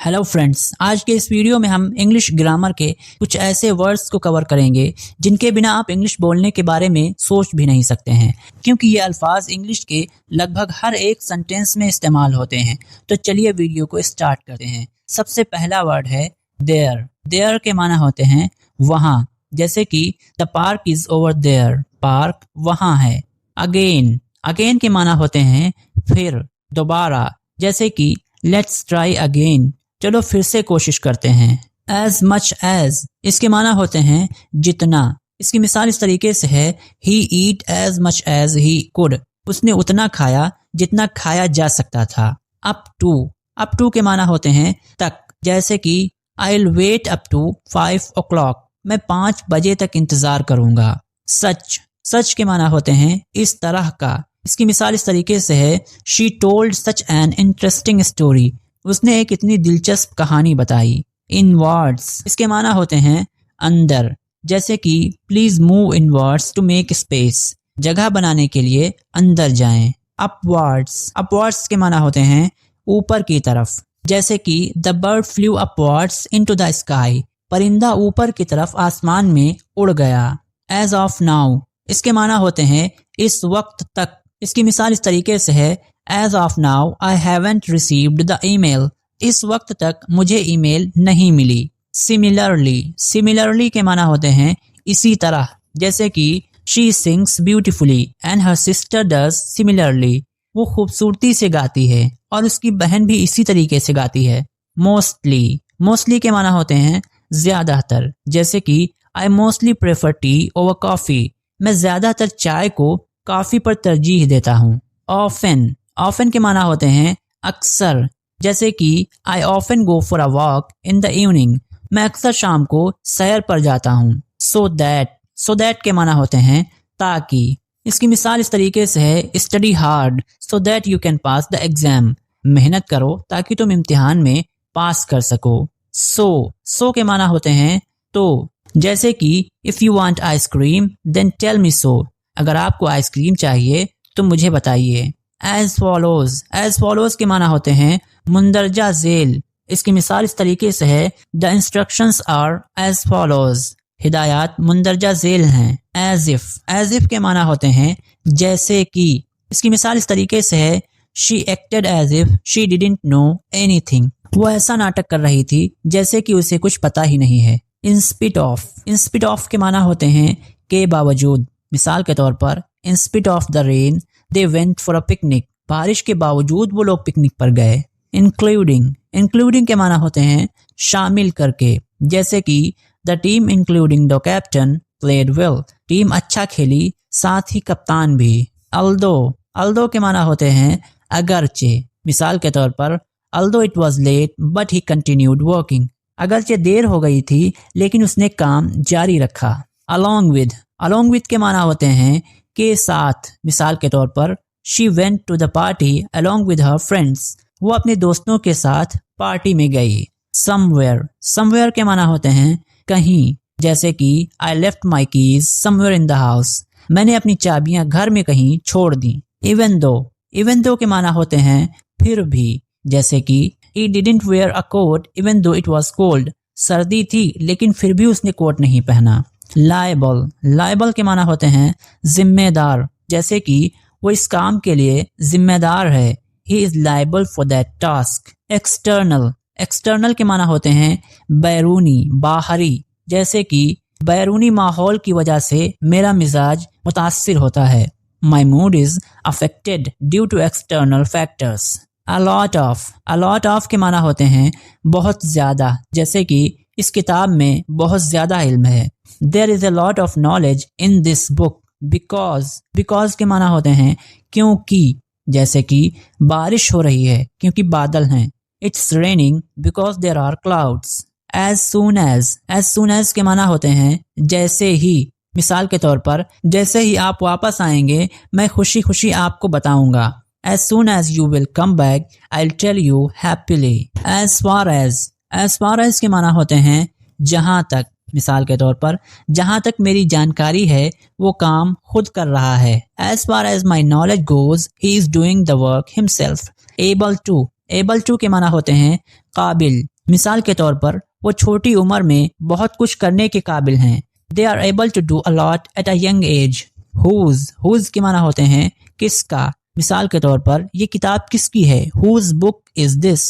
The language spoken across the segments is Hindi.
हेलो फ्रेंड्स, आज के इस वीडियो में हम इंग्लिश ग्रामर के कुछ ऐसे वर्ड्स को कवर करेंगे जिनके बिना आप इंग्लिश बोलने के बारे में सोच भी नहीं सकते हैं, क्योंकि ये अल्फाज इंग्लिश के लगभग हर एक सेंटेंस में इस्तेमाल होते हैं। तो चलिए वीडियो को स्टार्ट करते हैं। सबसे पहला वर्ड है देयर। देयर के माना होते हैं वहाँ, जैसे कि the park is over there, park वहाँ है। अगेन, अगेन के माना होते हैं फिर, दोबारा, जैसे कि लेट्स ट्राई अगेन, चलो फिर से कोशिश करते हैं। एज मच एज, इसके माना होते हैं जितना। इसकी मिसाल इस तरीके से है he eat as much as he could, उसने उतना खाया जितना खाया जा सकता था। अप टू, अप टू के माना होते हैं तक, जैसे कि I will wait up to 5 o'clock, मैं 5 बजे तक इंतजार करूंगा। सच, सच के माना होते हैं इस तरह का। इसकी मिसाल इस तरीके से है she told such an interesting story, उसने एक इतनी दिलचस्प कहानी बताई। इनवर्ड्स, इसके माना होते हैं अंदर, जैसे कि please move inwards to make space, जगह बनाने के लिए अंदर जाएं। अपवर्ड्स, अपवर्ड्स के माना होते हैं ऊपर की तरफ, जैसे कि the bird flu upwards into the sky, परिंदा ऊपर की तरफ आसमान में उड़ गया। एज ऑफ नाउ, इसके माना होते हैं इस वक्त तक। इसकी मिसाल इस तरीके से है As of now, I haven't received the email. इस वक्त तक मुझे ईमेल नहीं मिली। Similarly, similarly के माना होते हैं इसी तरह, जैसे कि she sings beautifully and her sister does similarly. वो खूबसूरती से गाती है और उसकी बहन भी इसी तरीके से गाती है। Mostly, mostly के माना होते हैं ज्यादातर, जैसे कि I mostly prefer tea over coffee. मैं ज्यादातर चाय को कॉफी पर तरजीह देता हूँ। Often, ऑफन के माना होते हैं अक्सर, जैसे कि I often go for a walk in the evening, मैं अक्सर शाम को सैर पर जाता हूँ। सो दैट, सो दैट के माना होते हैं ताकि। इसकी मिसाल इस तरीके से है study hard so that you can pass the exam, मेहनत करो ताकि तुम इम्तिहान में पास कर सको। सो के माना होते हैं तो, जैसे कि if you want ice cream then tell me so, अगर आपको आइसक्रीम चाहिए तो मुझे बताइए। एज फॉलोज के माना होते हैं मुंदरजा झेल। इसकी मिसाल इस तरीके से है the instructions are as follows, हिदायत मुंदरजा झेल हैं। एज इफ के माना होते हैं जैसे कि। इसकी मिसाल इस तरीके से है she acted as if she didn't know anything, वो ऐसा नाटक कर रही थी जैसे कि उसे कुछ पता ही नहीं है। इंस्पिट ऑफ के माना होते हैं के बावजूद। मिसाल के तौर पर in spite of the rain they went for a picnic, बारिश के बावजूद वो लोग पिकनिक पर गए। इंक्लूडिंग के माना होते हैं शामिल करके, जैसे कि the team including the captain played well, team अच्छा खेली साथ ही कप्तान भी। अल्दो के माना होते हैं अगरचे। मिसाल के तौर पर although it was late but he continued working, अगरचे देर हो गई थी लेकिन उसने काम जारी रखा। अलोंग विद के माना होते हैं के साथ। मिसाल के तौर पर she went to the party along with her friends, वो अपने दोस्तों के साथ पार्टी में गई। समवेयर के माना होते हैं कहीं, जैसे कि I left my keys somewhere in the house, मैंने अपनी चाबियां घर में कहीं छोड़ दी। इवन दो के माना होते हैं फिर भी, जैसे कि he didn't wear a coat even though it was cold, सर्दी थी लेकिन फिर भी उसने कोट नहीं पहना। लायबल के माना होते हैं जिम्मेदार, जैसे कि वो इस काम के लिए जिम्मेदार है। He is liable for that task. External के माना होते हैं बैरूनी, बाहरी, जैसे कि बैरूनी माहौल की वजह से मेरा मिजाज मुतासिर होता है। My mood is affected due to external factors. A lot of के माना होते हैं बहुत ज्यादा, जैसे कि इस किताब में बहुत ज्यादा इल्म है। There is a lot of knowledge in this book. Because के माना होते हैं क्योंकि, जैसे कि बारिश हो रही है क्योंकि बादल हैं। It's raining because there are clouds. As soon as के माना होते हैं जैसे ही। मिसाल के तौर पर जैसे ही आप वापस आएंगे मैं खुशी खुशी आपको बताऊंगा। As soon as you will come back, I'll tell you happily. As far as के माना होते हैं जहां तक। मिसाल के तौर पर जहां तक मेरी जानकारी है वो काम खुद कर रहा है। As far as my knowledge goes, he is doing the work himself. Able to के माना होते हैं काबिल, मिसाल के तौर पर वो छोटी उम्र में बहुत कुछ करने के काबिल हैं। They are able to do a lot at a young age. Whose के माना होते हैं किसका। मिसाल के तौर पर ये किताब किसकी है। Whose book is this?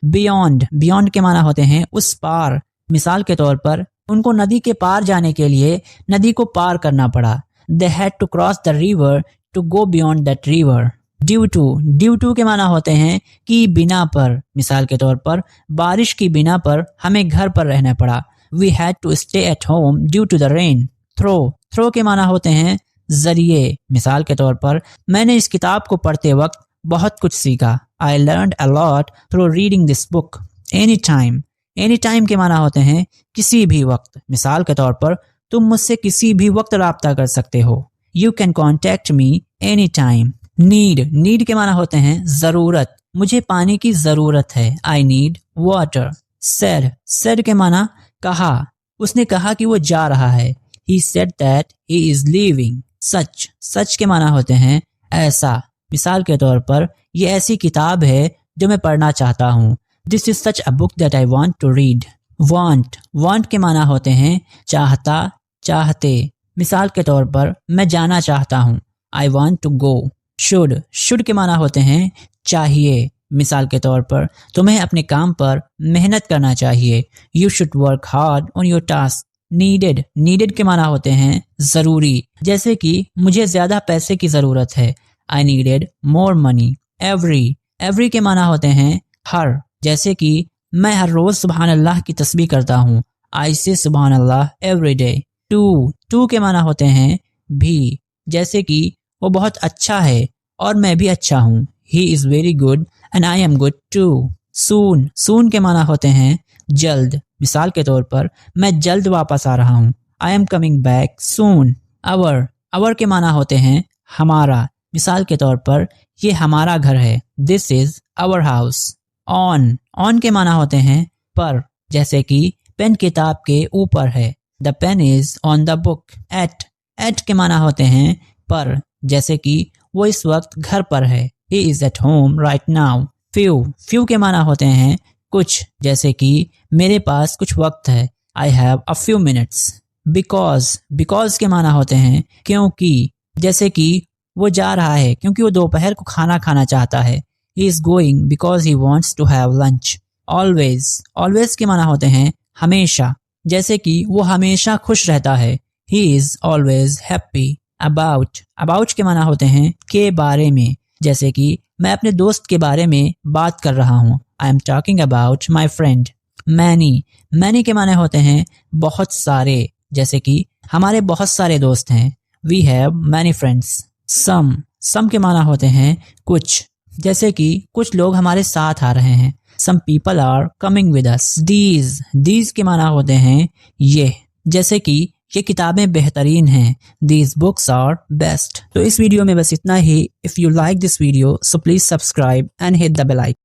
Beyond के माना होते हैं उस पार। मिसाल के तौर पर उनको नदी के पार जाने के लिए नदी को पार करना पड़ा। They had to cross the river to go beyond that river. Due to के माना होते हैं कि बिना पर। मिसाल के तौर पर बारिश की बिना पर हमें घर पर रहना पड़ा। We had to stay at home due to the rain. Throw के माना होते हैं जरिए। मिसाल के तौर पर मैंने इस किताब को पढ़ते वक्त बहुत कुछ सीखा। I learned a lot through reading this book. Anytime के माना होते हैं किसी भी वक्त। मिसाल के तौर पर तुम मुझसे किसी भी वक्त राब्ता कर सकते हो। You can contact me anytime. Need के माना होते हैं जरूरत। मुझे पानी की जरूरत है। I need water. Said के माना कहा। उसने कहा कि वो जा रहा है। He said that he is leaving. सच के माना होते हैं ऐसा। मिसाल के तौर पर ये ऐसी किताब है जो मैं पढ़ना चाहता हूँ। This is such a book that I want to read. Want के माना होते हैं चाहता, चाहते। मिसाल के तौर पर मैं जाना चाहता हूँ। I want to go. Should के माना होते हैं चाहिए। मिसाल के तौर पर तुम्हें अपने काम पर मेहनत करना चाहिए। You should work hard on your task. Needed के माना होते हैं जरूरी। जैसे कि मुझे ज्यादा पैसे की जरूरत है। I needed more money. Every के माना होते हैं हर। जैसे कि मैं हर रोज सुभान अल्लाह की तस्बीह करता हूँ। I say सुभान अल्लाह every day. To के माना होते हैं भी। जैसे कि वो बहुत अच्छा है और मैं भी अच्छा हूँ। He is very good and I am good too. Soon के माना होते हैं जल्द। मिसाल के तौर पर मैं जल्द वापस आ रहा हूँ। I am coming back soon. Our के माना होते हैं हमारा। मिसाल के तौर पर ये हमारा घर है। This is our house. On के माना होते हैं पर। जैसे कि पेन किताब के ऊपर है। The pen is on the book. At के माना होते हैं पर। जैसे कि वो इस वक्त घर पर है। He is at home right now. Few के माना होते हैं कुछ। जैसे कि मेरे पास कुछ वक्त है। I have a few minutes. Because के माना होते हैं क्योंकि। जैसे कि वो जा रहा है क्योंकि वो दोपहर को खाना खाना चाहता है। He is going because he wants to have lunch. Always के माना होते हैं हमेशा। जैसे कि वो हमेशा खुश रहता है। He is always happy. About के माना होते हैं के बारे में। जैसे कि मैं अपने दोस्त के बारे में बात कर रहा हूँ। I am talking about my friend. Many के माने होते हैं बहुत सारे। जैसे कि हमारे बहुत सारे दोस्त हैं। We have many friends. Some के माना होते हैं कुछ। जैसे कि कुछ लोग हमारे साथ आ रहे हैं। Some people are coming with us. These के माना होते हैं ये। जैसे कि ये किताबें बेहतरीन हैं। These books are best. तो इस वीडियो में बस इतना ही। If you like this video, so please subscribe and hit the bell icon.